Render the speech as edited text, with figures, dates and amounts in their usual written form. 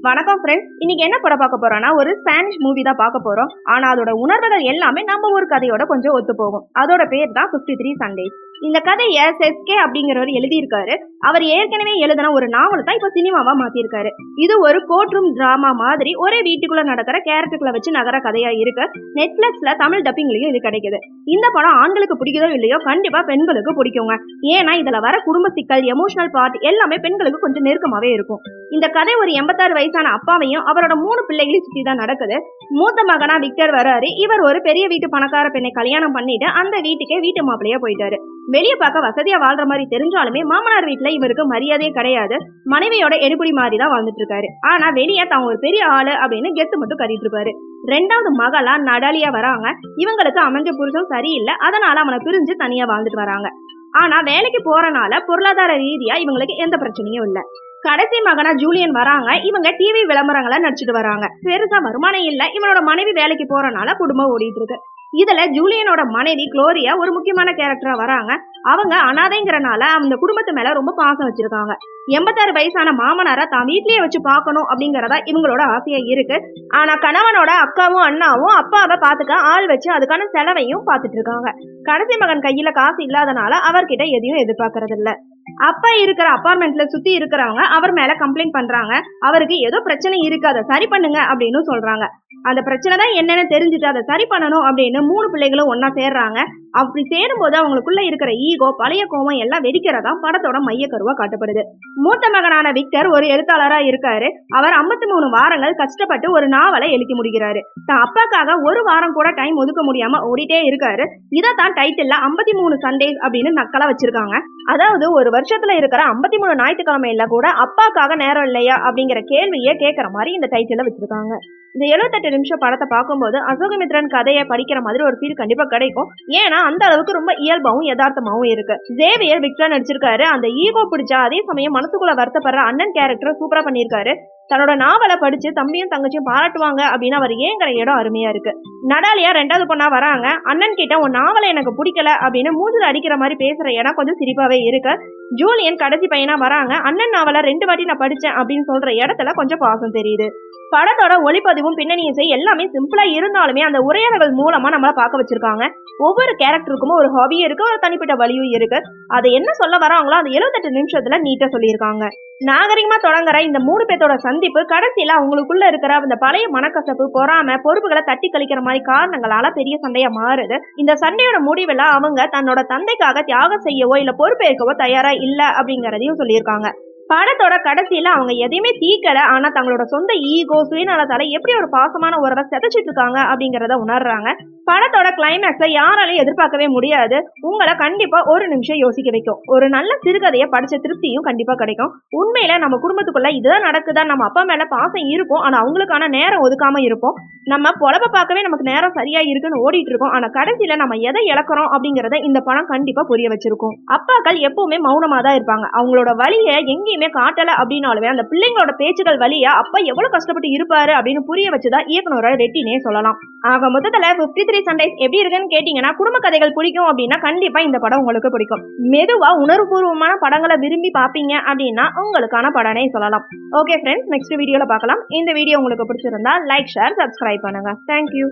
வணக்கம் ஃப்ரெண்ட்ஸ். இன்னைக்கு என்ன படம் பார்க்க போறோம்னா ஒரு ஸ்பானிஷ் மூவி தான் பார்க்க போறோம். ஆனா அதோட உணர்வுகள் எல்லாமே நம்ம ஒரு கதையோட கொஞ்சம் ஒத்து போகும். அதோட பேர் தான் 53 சண்டேஸ். இந்த கதையை செஸ்கே அப்படிங்கிறவர் எழுதியிருக்காரு. அவர் ஏற்கனவே எழுதின ஒரு நாவல் தான் இப்ப சினிமாவா மாத்திருக்காரு. இது ஒரு கோர்ட் ரூம் டிராமா மாதிரி ஒரே வீட்டுக்குள்ள நடக்கிற கேரக்டர்களை வச்சு நகர கதையா இருக்கு. நெட்ஃபிளிக்ஸ்ல தமிழ் டப்பிங்லயும் இது கிடைக்குது. இந்த படம் ஆண்களுக்கு பிடிக்குதோ இல்லையோ கண்டிப்பா பெண்களுக்கு பிடிக்குங்க. ஏன்னா இதுல வர குடும்ப சிக்கல், எமோஷனல் பார்ட் எல்லாமே பெண்களுக்கு கொஞ்சம் நெருக்கமாவே இருக்கும். இந்த கதை ஒரு 86 வயசான அப்பாவையும் அவரோட 3 பிள்ளைகளையும் சுத்தி தான் நடக்குது. மூத்த மகனா விக்டர் வராரு. இவர் ஒரு பெரிய வீட்டு பணக்கார பெண்ணை கல்யாணம் பண்ணிட்டு அந்த வீட்டுக்கே வீட்டு மாப்பிள்ளையா போயிட்டாரு. வெளியே பார்க்க வசதியா வாழ்ற மாதிரி தெரிஞ்சாலுமே மாமனார் வீட்டுல இவருக்கு மரியாதையே கிடையாது. மனைவியோட எடுபடி மாதிரி தான் வாழ்ந்துட்டு இருக்காரு. ஆனா வெளியே தான் ஒரு பெரிய ஆளு அப்படின்னு கெத்து மட்டும் கட்டிட்டு இருப்பாரு. 2வது மகளா நடாலியா வராங்க. இவங்களுக்கு அமைஞ்ச புருஷன் சரியில்லை. அதனால அவனை பிரிஞ்சு தனியா வாழ்ந்துட்டு வராங்க. ஆனா வேலைக்கு போறனால பொருளாதார ரீதியா இவங்களுக்கு எந்த பிரச்சனையும் இல்ல. கடைசி மகனா ஜூலியன் வராங்க. இவங்க டிவி விளம்பரங்களை நடிச்சிட்டு வராங்க. பெருசா வருமானம் இல்ல. இவனோட மனைவி வேலைக்கு போறனால குடும்பம் ஓடிட்டு இருக்கு. இதுல ஜூலியனோட மனைவி குளோரியா ஒரு முக்கியமான கேரக்டரா வராங்க. அவங்க அனாதைங்கிறனால அந்த குடும்பத்து மேல ரொம்ப பாசம் வச்சிருக்காங்க. 86 வயசான மாமனார தான் வீட்லயே வச்சு பார்க்கணும் அப்படிங்கறதா இவங்களோட ஆசையா இருக்கு. ஆனா கணவனோட அக்காவும் அண்ணாவும் அப்பாவை பாத்துக்க ஆள் வச்சு அதுக்கான செலவையும் பாத்துட்டு இருக்காங்க. கடைசி மகன் கையில காசு இல்லாதனால அவர்கிட்ட எதையும் எதிர்பார்க்கறது இல்ல. அப்பா இருக்கிற அபார்ட்மெண்ட்ல சுத்தி இருக்கிறவங்க அவர் மேல கம்ப்ளைண்ட் பண்றாங்க. அவருக்கு ஏதோ பிரச்சனை இருக்கு, அதை சரி பண்ணுங்க அப்படின்னு சொல்றாங்க. அந்த பிரச்சனை தான் என்னன்னு தெரிஞ்சுட்டு அதை சரி பண்ணணும் அப்படின்னு 3 பிள்ளைகளும் ஒன்னா சேர்றாங்க. அப்படி சேரும்போது அவங்களுக்குள்ள இருக்கிற ஈகோ, பழைய கோவம் எல்லாம் வெடிக்கிறதா படத்தோட மையக்கருவா காட்டப்படுது. மூத்த மகனான விக்டர் ஒரு எழுத்தாளரா இருக்காரு. அவர் 53 வாரங்கள் கஷ்டப்பட்டு ஒரு நாவலை எழுதி முடிக்கிறாரு. தான் அப்பாக்காக ஒரு வாரம் கூட டைம் ஒதுக்க முடியாம ஓடிட்டே இருக்காரு. இதைத்தான் டைட்டில்ல 53 சண்டேஸ் அப்படின்னு நக்கலா வச்சிருக்காங்க. அதாவது ஒரு வருஷத்துல இருக்கிற 53 ஞாயிற்றுக்கிழமையில கூட அப்பாக்காக நேரம் இல்லையா அப்படிங்கிற கேள்வியே கேட்கற மாதிரி இந்த டைட்டில வச்சிருக்காங்க. இந்த 78 நிமிஷம் படத்தை பார்க்கும்போது அசோகமித்ரன் கதையை படிக்கிற மாதிரி ஒரு ஃபீல் கண்டிப்பா கிடைக்கும். ஏன்னா அந்த அளவுக்கு ரொம்ப இயல்பாவும் யதார்த்தமாவும் இருக்கு. ஜேவியர் விக்டர் நடிச்சிருக்காரு. அந்த ஈகோ பிடிச்சா அதே சமயம் மனசுக்குள்ள வருத்தப்படுற அண்ணன் கேரக்டர் சூப்பரா பண்ணியிருக்காரு. தன்னோட நாவலை படிச்சு தம்பியும் தங்கச்சியும் பாராட்டுவாங்க அப்படின்னு அவர் ஏங்கிற இடம் அருமையா இருக்கு. நடாலியா 2வது பொண்ணா வராங்க. அண்ணன் கிட்ட உன் நாவலை எனக்கு பிடிக்கல அப்படின்னு மூஞ்சில அடிக்கிற மாதிரி பேசுற இடம் கொஞ்சம் சிரிப்பாவே இருக்கு. ஜூலியன் கடைசி பையனா வராங்க. அண்ணன் நாவலை 2 வாட்டி நான் படிச்சேன் அப்படின்னு சொல்ற இடத்துல கொஞ்சம் பாசம் தெரியுது. படத்தோட ஒளிப்பதிவும் பின்னணி இசை எல்லாமே சிம்பிளா இருந்தாலுமே அந்த உரையாடல்கள் மூலமா நம்மள பார்க்க வச்சிருக்காங்க. ஒவ்வொரு கேரக்டருக்கும் ஒரு ஹாபியும் இருக்கு, ஒரு தனிப்பட்ட வழியும் இருக்கு. அதை என்ன சொல்ல வராங்களோ அந்த 78 நிமிஷத்துல நீட்டா சொல்லியிருக்காங்க. நாகரிகமா தொடங்குற இந்த 3 பேத்தோட சந்திப்பு கடைசியில அவங்களுக்குள்ள இருக்கிற அந்த பழைய மனக்கசப்பு, பொறாம, பொறுப்புகளை தட்டி கழிக்கிற மாதிரி காரணங்களால பெரிய சண்டையா மாறுது. இந்த சண்டையோட முடிவுல அவங்க தன்னோட தந்தைக்காக தியாகம் செய்யவோ இல்ல பொறுப்பேற்கவோ தயாரா இல்ல அப்படிங்கறதையும் சொல்லியிருக்காங்க. படத்தோட கடைசியில அவங்க எதையுமே தீக்கல. ஆனா தங்களோட சொந்த ஈகோ, சுயநலத்தால எப்படி ஒரு பாசமான உறவை செதைச்சிட்டு இருக்காங்க அப்படிங்கறத உணர்றாங்க. படத்தோட கிளைமேக்ஸை யாராலையும் எதிர்பார்க்கவே முடியாது. உங்களை கண்டிப்பா ஒரு நிமிஷம் யோசிக்க வைக்கும். ஒரு நல்ல சிறுகதையை படிச்ச திருப்தியும் கண்டிப்பா கிடைக்கும். உண்மையில நம்ம குடும்பத்துக்குள்ள இதுதான் நடக்குதா, நம்ம அப்பா மேல பாசம் இருக்கும், ஆனா அவங்களுக்கான நேரம் ஒதுக்காம இருப்போம். நம்ம பொழப்ப பார்க்கவே நமக்கு நேரம் சரியா இருக்குன்னு ஓடிட்டு இருக்கோம். ஆனா கடைசியில நம்ம எதை இழக்கிறோம் அப்படிங்கறத இந்த படம் கண்டிப்பா புரிய வச்சிருக்கும். அப்பாக்கள் எப்பவுமே மௌனமா தான் இருப்பாங்க. அவங்களோட வழியை எங்கேயுமே காட்டல அப்படின்னாலுமே அந்த பிள்ளைங்களோட பேச்சுகள் வழியா அப்பா எவ்வளவு கஷ்டப்பட்டு இருப்பாரு அப்படின்னு புரிய வச்சுதான் இயக்குனரோட வெற்றினே சொல்லலாம். ஆக மொத்தத்துல 53 சண்டேஸ் எப்படி இருக்குன்னு கேட்டீங்கன்னா, குடும்ப கதைகள் பிடிக்கும் அப்படின்னா கண்டிப்பா இந்த படம் உங்களுக்கு பிடிக்கும். மெதுவா உணர்வுபூர்வமான படங்களை விரும்பி பாப்பீங்க அப்படின்னா உங்களுக்கான படனே சொல்லலாம். ஓகே ஃப்ரெண்ட்ஸ், நெக்ஸ்ட் வீடியோல பார்க்கலாம். இந்த வீடியோ உங்களுக்கு பிடிச்சிருந்தா லைக், ஷேர், சப்ஸ்கிரைப் பண்ணுங்க. தேங்க்யூ.